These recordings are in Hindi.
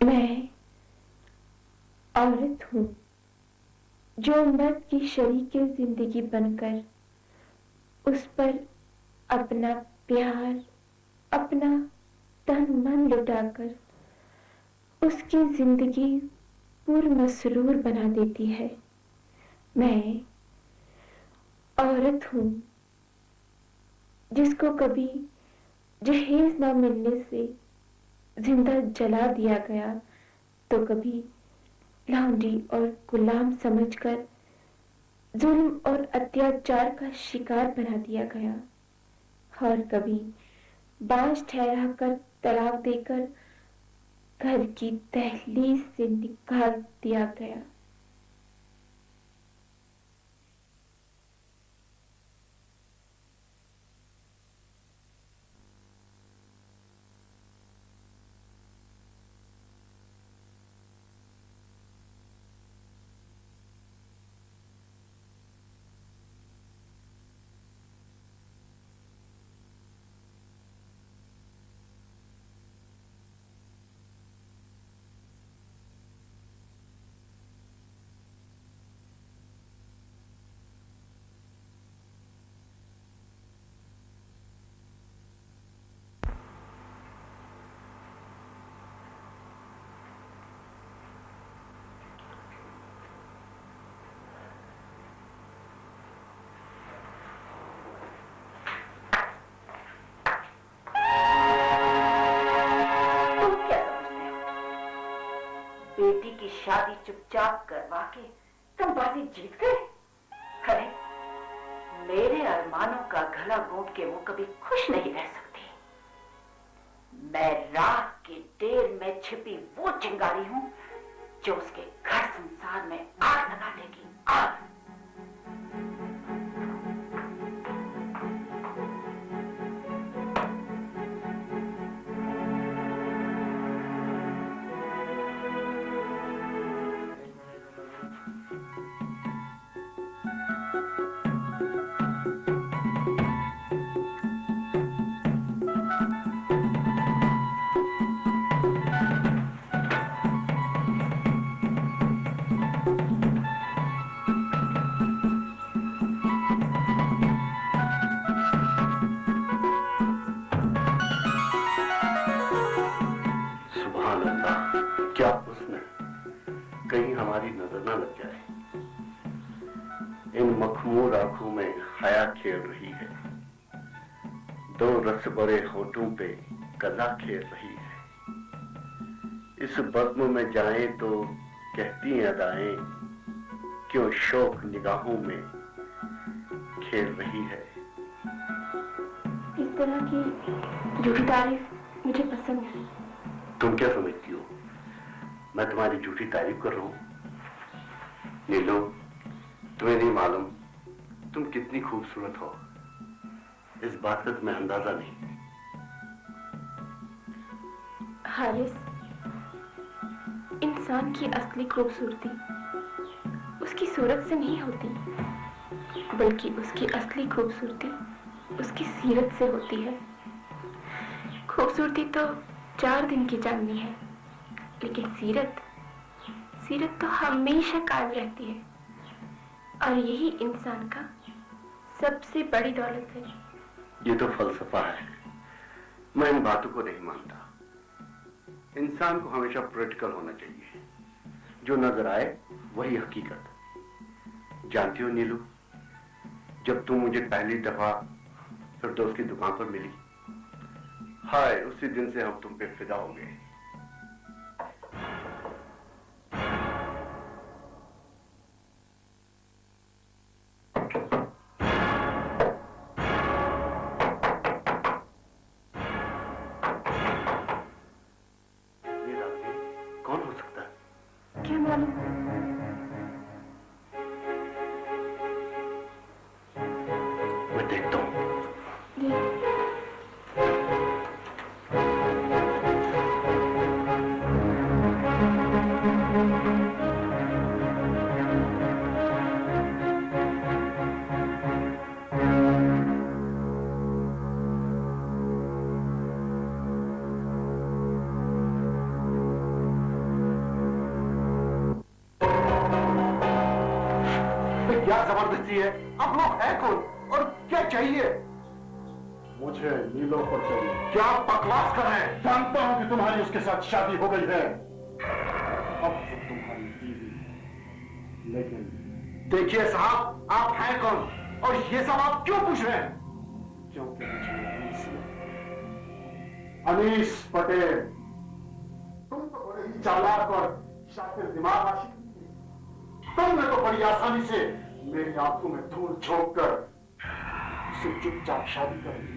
मैं औरत हूँ जो मर्द की शरीके जिंदगी बनकर उस पर अपना प्यार, अपना तन मन लुटाकर उसकी जिंदगी पुरमसरूर बना देती है। मैं औरत हूँ जिसको कभी जहेज न मिलने से जिंदा जला दिया गया, तो कभी लौंडी और गुलाम समझकर जुल्म और अत्याचार का शिकार बना दिया गया, और कभी बांझ ठहराकर तलाक देकर घर की दहलीज से निकाल दिया गया। बेटी की शादी चुपचाप करवा के तुम बाजी जीत गए। अरे मेरे अरमानों का गला घोंट के वो कभी खुश नहीं रह सकती। मैं रात के देर में छिपी वो चिंगारी हूं जो उसके घर संसार में आग लगा देगी। आग। कहीं हमारी नजर ना लग जाए। इन मखमूर आंखों में हया खेल रही है, दो रस भरे होठों पे कला खेल रही है। इस बज़्म में जाएं तो कहती अदाएं क्यों शौक निगाहों में खेल रही है। इस तरह की झूठी तारीफ मुझे पसंद है। तुम क्या समझती हो मैं तुम्हारी झूठी तारीफ कर रहा हूं? नीलू, तुम्हें नहीं मालूम तुम कितनी खूबसूरत हो, इस बात का तुम्हें अंदाजा नहीं। हारिस, इंसान की असली खूबसूरती उसकी सूरत से नहीं होती, बल्कि उसकी असली खूबसूरती उसकी सीरत से होती है। खूबसूरती तो 4 दिन की जाननी है, लेकिन सीरत तो हमेशा कायम रहती है, और यही इंसान का सबसे बड़ी दौलत है। ये तो फलसफा है, मैं इन बातों को नहीं मानता। इंसान को हमेशा प्रैक्टिकल होना चाहिए, जो नजर आए वही हकीकत। जानती हो नीलू, जब तुम मुझे पहली दफा फिरदौस की दुकान पर मिली, हाय उसी दिन से हम तुम पे फिदा हो गए। कौन हो सकता है? क्या मालूम? मैं देखता हूं। जबरदस्ती है? आप लोग हैं कौन और क्या चाहिए? मुझे नीलोफर चाहिए। क्या बकवास कर रहे हैं? जानता हूं कि तुम्हारी उसके साथ शादी हो गई है, अब वो तुम्हारी बीवी है, लेकिन देखिए साहब, आप हैं कौन और ये सब आप क्यों पूछ रहे हैं? क्योंकि मुझे अनीस पटेल, तुम तो बड़े ही चालाक और शातिर दिमाग आशिक थे। तुमने तो बड़ी आसानी से मेरी आंखों में धूल झोंक कर उससे चुपचाप शादी कर ली,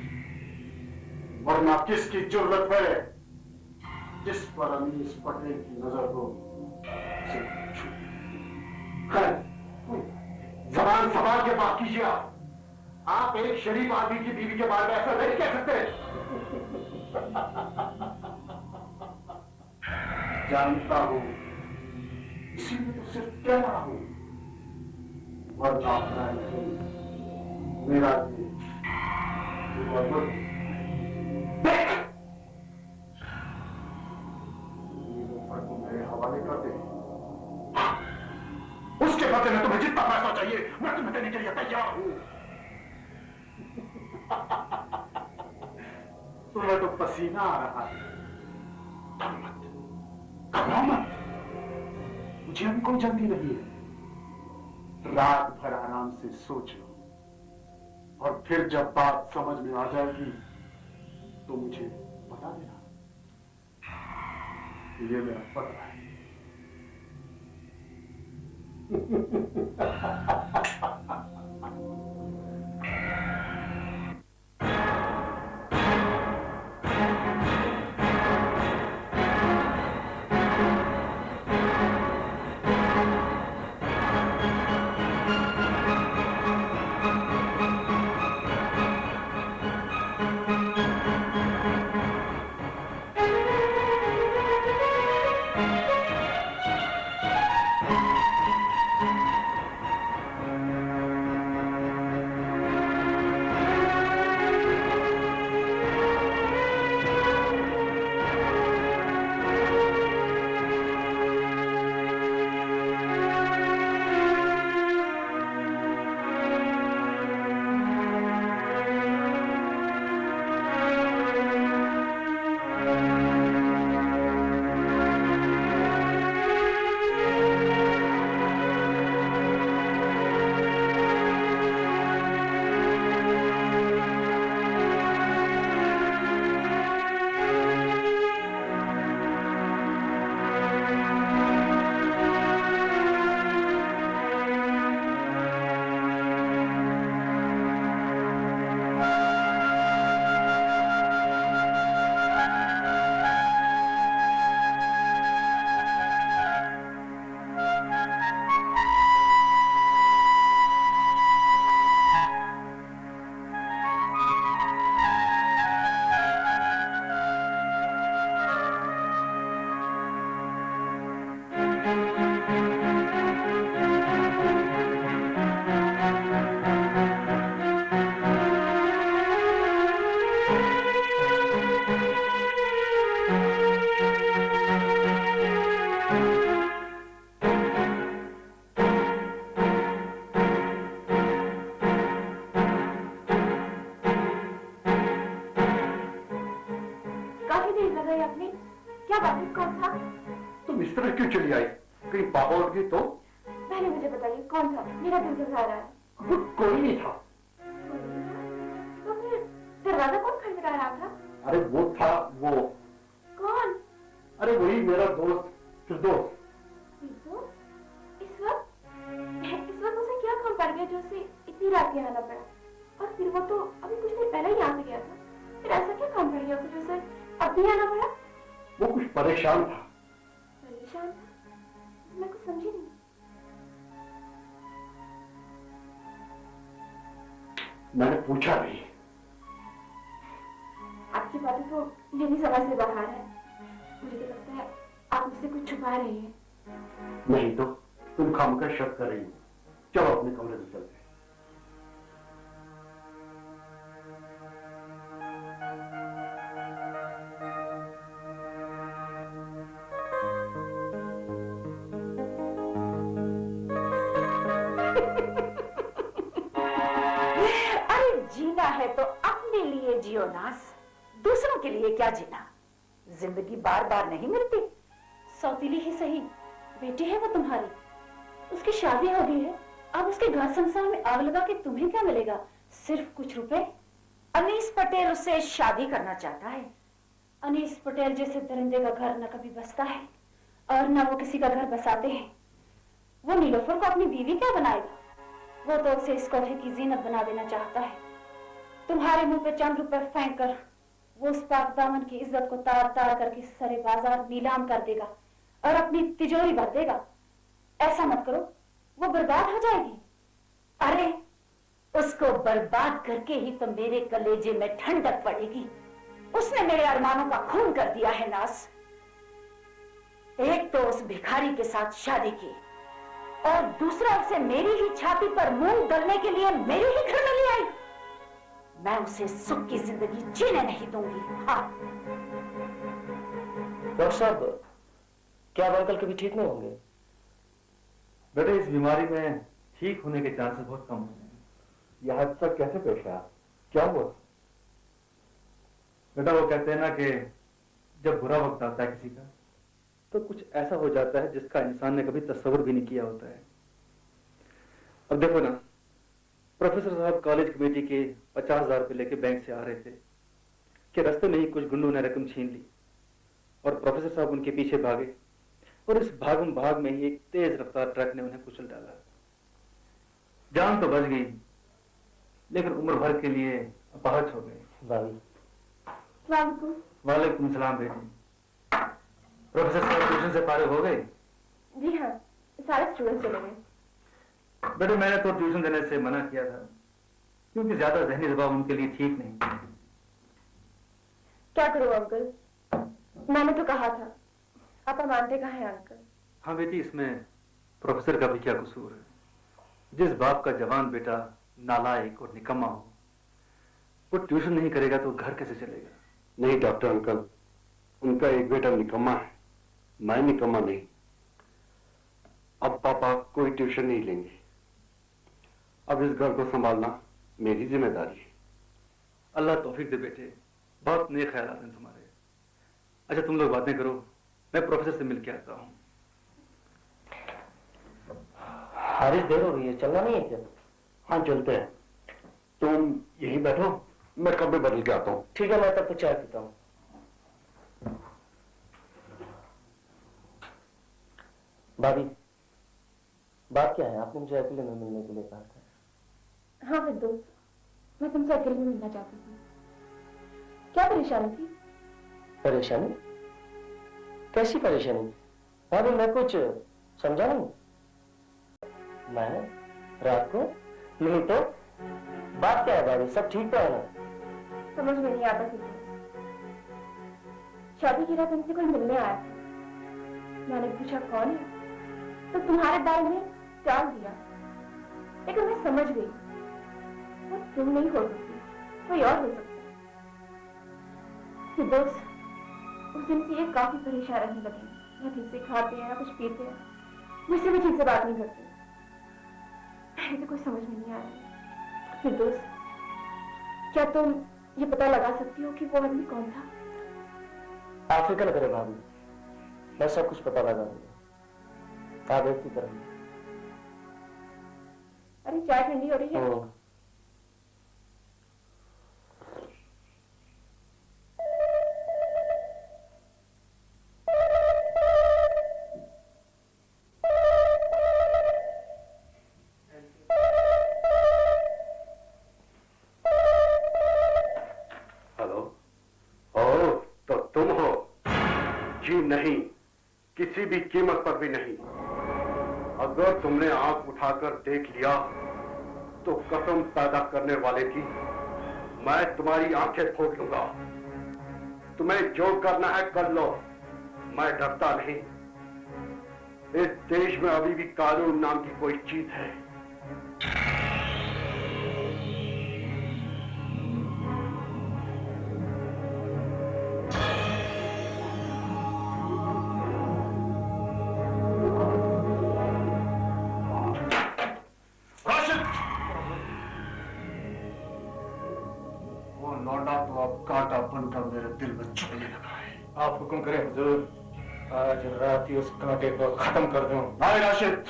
वरना किसकी जरूरत है जिस पर अनीस पटेल की नजर हो उसे छू। खैर, जबान संभाल के बात कीजिए। आप एक शरीफ आदमी की बीवी के बारे में ऐसा नहीं कह सकते। जानता हूं, इसीलिए तो सिर्फ कह रहा हूं, वरना मैं नहीं, मेरा ये नीलोफर को मेरे हवाले कर दे। उसके बदले में तुम्हें जितना पैसा चाहिए मैं तुम्हें देने के लिए तैयार हूं। तुम्हें तो पसीना आ रहा है। डर मत, घबराओ मत, मुझे अभी कोई जल्दी नहीं है। रात भर आराम से सोच लो और फिर जब बात समझ में आ जाएगी तो मुझे बता देना। ये मेरा पता है। चली आई, कहीं पापा उठ गई तो? पहले मुझे बताइए कौन था? मेरा दिल घबरा रहा है। कोई नहीं था। तो फिर दरवाजा कौन खटखटा रहा था? अरे वो था वो। कौन? अरे वही मेरा दोस्त फिरदौस। इस वक्त उसे क्या काम पड़ गया जो उसे इतनी रात आना पड़ा? और फिर वो तो अभी कुछ देर पहले ही यहाँ से गया था। फिर ऐसा क्या काम पड़ गया उसे जो उसे अब भी आना पड़ा? वो कुछ परेशान था। परेशान था? मैं कुछ समझी नहीं। मैंने पूछा नहीं। आपकी बातें तो मेरी समझ से बाहर है। मुझे तो लगता है आप मुझसे कुछ छुपा रही हैं। नहीं तो तुम खामकर शक कर रही हो। चलो अपने कमरे में चलते हैं। जियो नाज, दूसरों के लिए क्या जीना, जिंदगी बार बार नहीं मिलती। सौतीली ही सही, बेटी है वो तुम्हारी, उसकी शादी हो गई है, अब उसके घर संसार में आग लगा के तुम्हें क्या मिलेगा? सिर्फ कुछ रुपए। अनीस पटेल उससे शादी करना चाहता है। अनीस पटेल जैसे दरिंदे का घर न कभी बसता है और न वो किसी का घर बसाते हैं। वो नीलोफर को अपनी बीवी क्या बनाएगा? वो तो उसे इस कोठे की जीनत बना देना चाहता है। तुम्हारे मुंह पे चंद रुपए फेंक कर वो उस पाक दामन की इज्जत को तार तार करके सरे बाजार नीलाम कर देगा और अपनी तिजोरी भर देगा। ऐसा मत करो, वो बर्बाद हो जाएगी। अरे उसको बर्बाद करके ही तो मेरे कलेजे में ठंडक पड़ेगी। उसने मेरे अरमानों का खून कर दिया है नास। एक तो उस भिखारी के साथ शादी की और दूसरा उसे मेरी ही छाती पर मूंग दलने के लिए मेरे ही घर में ले आई। मैं उसे सुख की जिंदगी जीने नहीं दूंगी। हाँ। डॉक्टर साहब, क्या अब अंकल कभी ठीक नहीं होंगे? बेटे, इस बीमारी में ठीक होने के चांसेस बहुत कम होते हैं। यह हद तक कैसे पेश आया? क्या हुआ? बेटा, वो कहते हैं ना कि जब बुरा वक्त आता है किसी का तो कुछ ऐसा हो जाता है जिसका इंसान ने कभी तस्वर भी नहीं किया होता है। अब देखो ना, प्रोफेसर साहब कॉलेज कमेटी के 50,000 रुपये लेके बैंक से आ रहे थे कि रास्ते में ही कुछ गुंडों ने रकम छीन ली और प्रोफेसर साहब उनके पीछे भागे और इस भागम भाग में ही एक तेज रफ्तार ट्रक ने उन्हें कुचल डाला। जान तो बच गई लेकिन उम्र भर के लिए अपाहज हो गए। वालेकुम सलाम बेटी। प्रोफेसर साहब ट्यूशन से फारिग हो गए? जी हाँ, सारे स्टूडेंट चले गए। बेटे, मैंने तो ट्यूशन देने से मना किया था क्योंकि ज्यादा जहनी दबाव उनके लिए ठीक नहीं। क्या करूं अंकल, मैंने तो कहा था, आप मानते कहाँ हैं अंकल? हाँ बेटी, इसमें प्रोफेसर का भी क्या कसूर है? जिस बाप का जवान बेटा नालायक और निकम्मा हो, वो ट्यूशन नहीं करेगा तो घर कैसे चलेगा? नहीं डॉक्टर अंकल, उनका एक बेटा निकम्मा है, मैं निकम्मा नहीं। अब पापा कोई ट्यूशन नहीं लेंगे। अब इस घर को संभालना मेरी जिम्मेदारी है। अल्लाह तौफीक दे बेटे, बहुत नेक ख्यालात हैं तुम्हारे। अच्छा तुम लोग बातें करो, मैं प्रोफेसर से मिल के आता हूँ। हारिस, देर हो रही है, चलना नहीं है क्या? हाँ चलते हैं, तुम यहीं बैठो, मैं कपड़े बदल के आता हूँ। ठीक है, मैं तब तक चाय पीता हूँ। भाभी, बात क्या है? आपने मुझे अकेले में मिलने के लिए कहा था। हाँ फिरदौस, मैं तुमसे अकेले में मिलना चाहती थी। क्या परेशानी थी? परेशानी? कैसी परेशानी? भाभी, मैं कुछ समझा नहीं। मैं रात को? नहीं तो बात क्या है भाभी? सब ठीक तो है ना? समझ में नहीं आता फिरदौस। शादी की रात उनसे कोई मिलने आया था, मैंने पूछा कौन है तो तुम्हारे बारे में टाल दिया, लेकिन मैं समझ गई वो तुम नहीं हो सकती, कोई और हो सकता है। फिरदौस, उस दिन से ये काफी परेशान रहने लगे, ना ठीक से खाते हैं ना कुछ पीते हैं, मुझसे भी ठीक से बात नहीं करते। तो कुछ समझ में नहीं आ रहा। फिरदौस, क्या तुम ये पता लगा सकती हो कि वो आदमी कौन था? आप फिक्र न करें भाभी, मैं सब कुछ पता लगा दूंगा। आप एक फिक्र नहीं। अरे चाय ठंडी हो रही है। नहीं, किसी भी कीमत पर भी नहीं। अगर तुमने आंख उठाकर देख लिया तो कसम पैदा करने वाले की मैं तुम्हारी आंखें फोड़ लूंगा। तुम्हें जो करना है कर लो, मैं डरता नहीं। इस देश में अभी भी कानून नाम की कोई चीज है। दिल में चुभने लगा है। आप हुक्म करें हुजूर, आज रात ही उस कांटे को खत्म कर दूं। नहीं राशिद,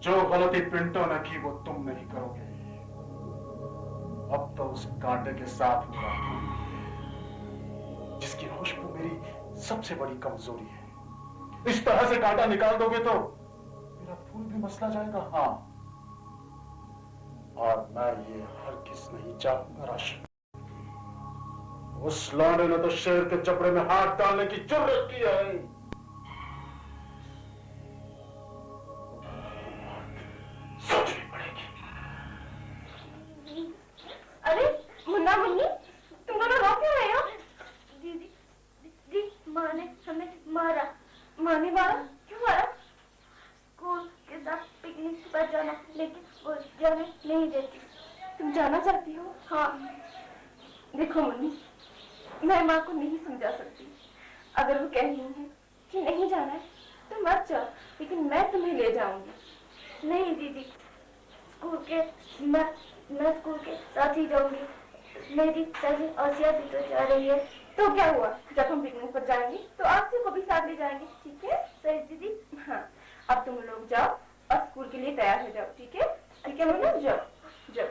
जो गलती पिंटो ने की वो तुम नहीं करोगे। अब तो उस कांटे के साथ हुआ जिसकी खुशबू मेरी सबसे बड़ी कमजोरी है। इस तरह से कांटा निकाल दोगे तो मेरा फूल भी मसला जाएगा। हाँ, और मैं ये हरगिज नहीं चाहूंगा राशिद। उस लौंडे ने तो शेर के चपड़े में हाथ डालने की जुर्रत की है। सोचनी पड़ेगी। अरे मुन्ना मुन्नी, तुम दोनों रो क्यों रहे हो? दीदी, माँ ने हमें मारा। माँ ने मारा? क्यों मारा? स्कूल के साथ पिकनिक पर जाना, लेकिन वो जाने नहीं देती। तुम जाना चाहती हो? हाँ। देखो मुन्नी, मैं माँ को नहीं समझा सकती। अगर वो कह रही है कि नहीं जाना है तो मत जाओ, लेकिन मैं तुम्हें ले जाऊंगी। नहीं दीदी, मैं स्कूल के साथ ही जाऊंगी। मेरी सहेली आसिया भी तो जा रही है। तो क्या हुआ, जब हम पिकनिक पर जाएंगे तो आसिया को भी साथ ले जाएंगे, ठीक है? सही दीदी। हाँ, अब तुम लोग जाओ और स्कूल के लिए तैयार हो जाओ, ठीक है? ठीक है मुन्ना, जाओ जाओ।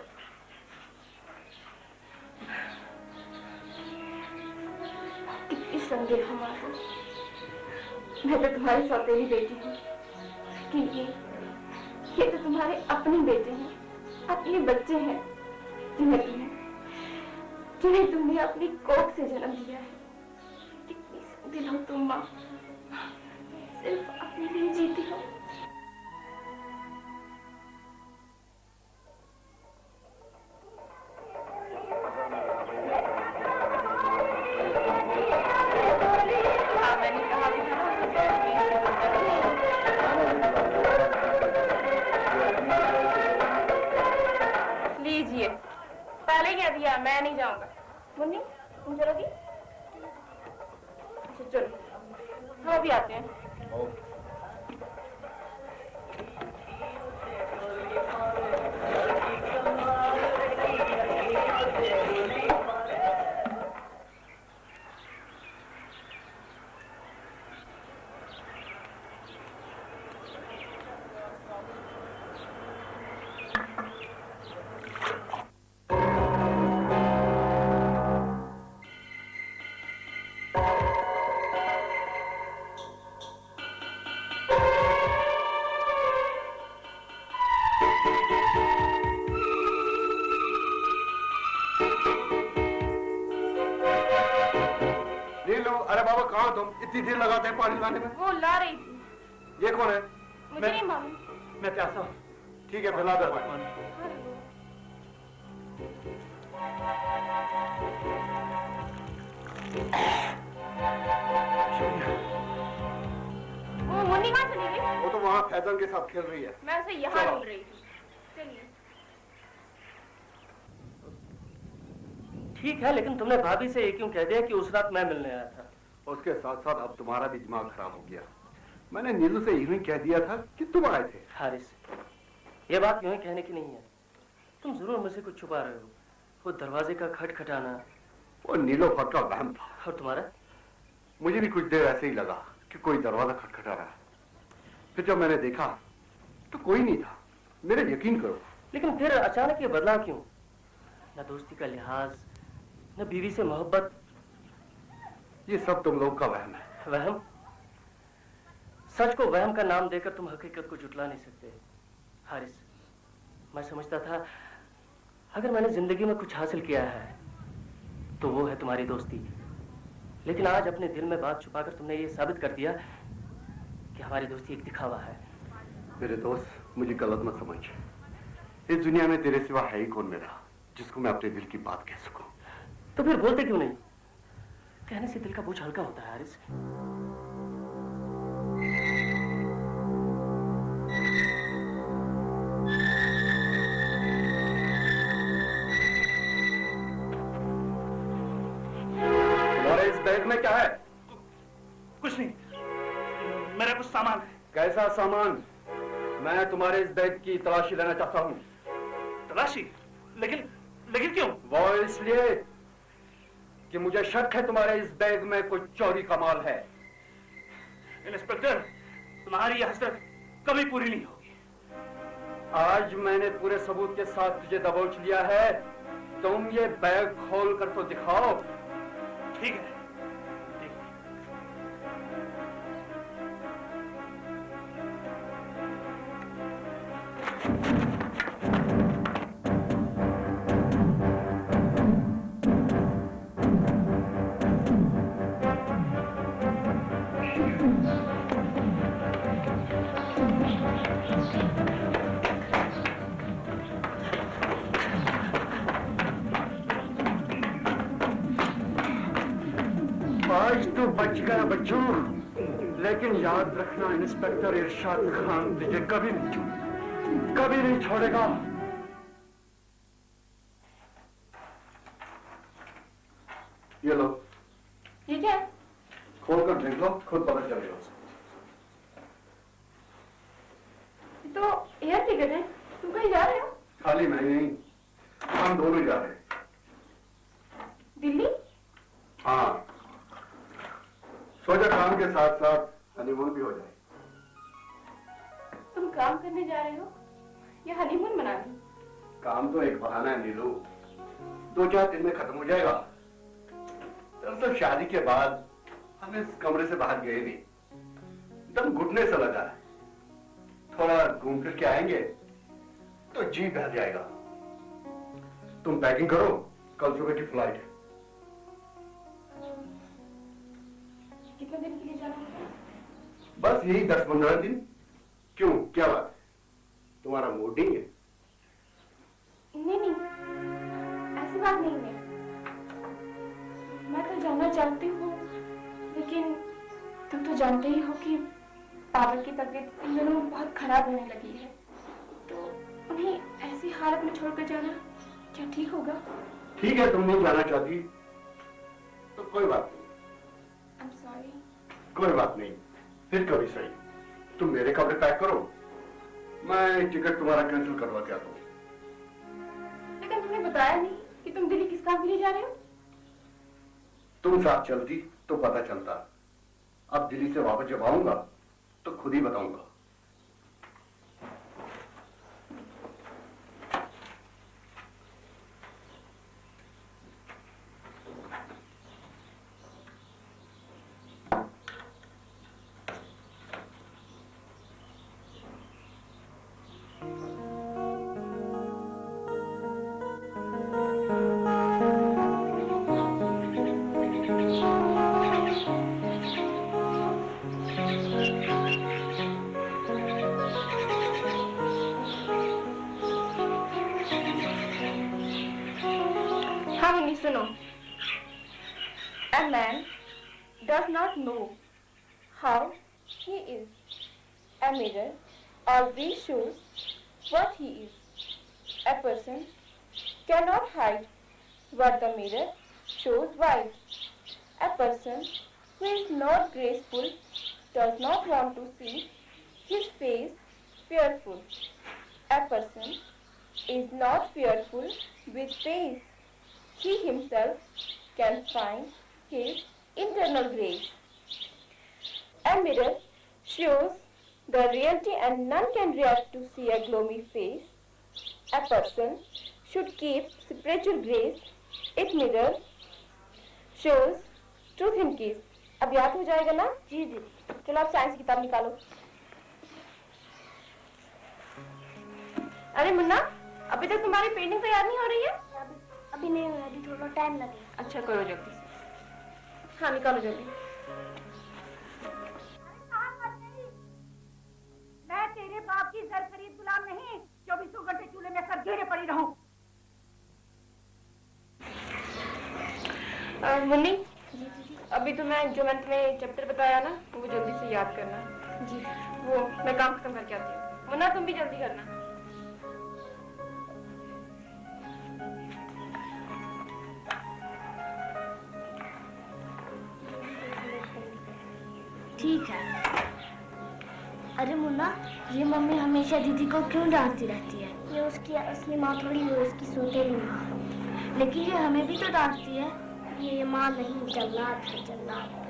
कितनी संदेह हमारा, मैं तो तुम्हारी सौतेली बेटी हूँ, लेकिन ये तो तुम्हारे अपने बेटे हैं, अपने बच्चे हैं, जिन्हें तुमने अपनी कोख से जन्म दिया है। कितनी संदिल हो तुम माँ, सिर्फ अपने लिए जीती हो। लीजिए, पहले क्या दिया, मैं नहीं जाऊंगा। मुन्नी, तुम चलोगी? अच्छा चलो, हम अभी आते हैं। अरे बाबा, कहाँ तुम? इतनी देर लगाते हैं पानी लाने में? वो ला रही थी। ये कौन है? मुझे नहीं मालूम। मैं प्यासा हूँ। ठीक है, पिला दो पानी। वो मुन्नी कहाँ चली गई? वो तो वहाँ फैजल के साथ खेल रही है। मैं उसे यहाँ ढूंढ रही थी। चलिए। ठीक है, लेकिन तुमने भाभी से ये क्यों कह दिया कि उस रात मैं मिलने आया था? उसके साथ साथ अब तुम्हारा भी दिमाग खराब हो गया। मैंने नीलू से यूं ही कह दिया था कि तुम आए थे। हारिस, ये बात यूं ही कहने की नहीं है। तुम जरूर मुझसे कुछ छुपा रहे हो। वो दरवाजे का खटखटाना, वो नीलोफर का वहम था। और तुम्हारा? मुझे भी कुछ देर ऐसे ही लगा कि कोई दरवाजा खटखटा रहा है। फिर जब मैंने देखा तो कोई नहीं था। मेरा यकीन करो। लेकिन फिर अचानक ये बदलाव क्यों? न दोस्ती का लिहाज, न बीवी से मोहब्बत। ये सब तुम लोग का वहम है। वहम? सच को वहम का नाम देकर तुम हकीकत को जुटला नहीं सकते। हारिस, मैं समझता था अगर मैंने जिंदगी में कुछ हासिल किया है तो वो है तुम्हारी दोस्ती। लेकिन आज अपने दिल में बात छुपाकर तुमने ये साबित कर दिया कि हमारी दोस्ती एक दिखावा है। मेरे दोस्त, मुझे गलत मत समझ। इस दुनिया में तेरे सिवा है ही कौन मेरा जिसको मैं अपने दिल की बात कह सकूं। तो फिर बोलते क्यों नहीं? कहने से दिल का बोझ हल्का होता है हारिस। तुम्हारे इस बैग में क्या है? कुछ नहीं, मेरा कुछ सामान है। कैसा सामान? मैं तुम्हारे इस बैग की तलाशी लेना चाहता हूँ। तलाशी? लेकिन क्यों? वो इसलिए कि मुझे शक है तुम्हारे इस बैग में कोई चोरी का माल है। इंस्पेक्टर, तुम्हारी हसरत कभी पूरी नहीं होगी। आज मैंने पूरे सबूत के साथ तुझे दबोच लिया है, तुम ये बैग खोल कर तो दिखाओ। ठीक है। आज तो बच गया बच्चों, लेकिन याद रखना इंस्पेक्टर इरशाद खान तुझे कभी नहीं छोड़ेगा, कभी नहीं छोड़ेगा। ये लो। ये क्या है? खोल कर देख लो, खुद पता चलेगा। ये तो एयर टिकट है। तुम कहीं जा रहे हो? खाली मैं नहीं, हम दोनों जा रहे हैं। दिल्ली? हाँ, सोचा काम के साथ साथ हनीमून भी हो जाए। तुम काम करने जा रहे हो या हनीमून मना रहे हो? काम तो एक बहाना है नीलू, 2-4 दिन में खत्म हो जाएगा। दरअसल शादी के बाद हम इस कमरे से बाहर गए नहीं, एकदम घुटने से लगा है। थोड़ा घूम फिर के आएंगे तो जी भर जाएगा। तुम पैकिंग करो, कल सुबह की फ्लाइट है। कितने दिन के लिए जाना है? बस यही 10-15 दिन। क्यों, क्या बात है? तुम्हारा मूड नहीं है? नहीं, ऐसी बात नहीं है। मैं तो जाना चाहती हूँ, लेकिन तुम तो जानते ही हो कि पापा की तबीयत इन दिनों बहुत खराब होने लगी है, तो उन्हें ऐसी हालत में छोड़कर जाना क्या ठीक होगा? ठीक है, तुम नहीं जाना चाहती तो कोई बात नहीं। I'm sorry. कोई बात नहीं, फिर कभी सही। तुम मेरे कपड़े पैक करो, मैं टिकट तुम्हारा कैंसिल करवा के आता हूँ। लेकिन तुमने बताया नहीं कि तुम दिल्ली किस काम के लिए जा रहे हो? तुम साथ चलती तो पता चलता। अब दिल्ली से वापस जब आऊंगा तो खुद ही बताऊंगा। सुनो, a man does not know how he is. A mirror always shows what he is. A person cannot hide what the mirror shows why. A person who is not graceful does not want to see his face fearful. A person is not fearful with face. He himself can find his internal grace. A mirror shows the reality and none can react to see a gloomy face. A person should keep spiritual grace. It mirror shows truth in case. अब याद हो जाएगा ना? जी दीदी। चलो आप साइंस की किताब निकालो। अरे मुन्ना, अभी तक तुम्हारी पेंटिंग तैयार नहीं हो रही है? अभी नहीं हुआ, अभी थोड़ा टाइम लगेगा। अच्छा करो जल्दी से। हाँ निकालो जल्दी। मैं तेरे बाप की जर खरीद गुलाम नहीं, 24 घंटे चूल्हे में सर घेरे पड़ी रहूं। मुन्नी, अभी तो मैंने तुम्हें चैप्टर बताया ना, वो जल्दी से याद करना। जी। वो मैं काम खत्म करके आती हूँ। मुन्ना तुम भी जल्दी करना। ठीक है। अरे मुन्ना, ये मम्मी हमेशा दीदी को क्यों डांटती रहती है? ये उसकी असली माँ थोड़ी, वो उसकी सौतेली माँ। लेकिन ये हमें भी तो डांटती है। ये माँ नहीं, जल्लाद है जल्लाद।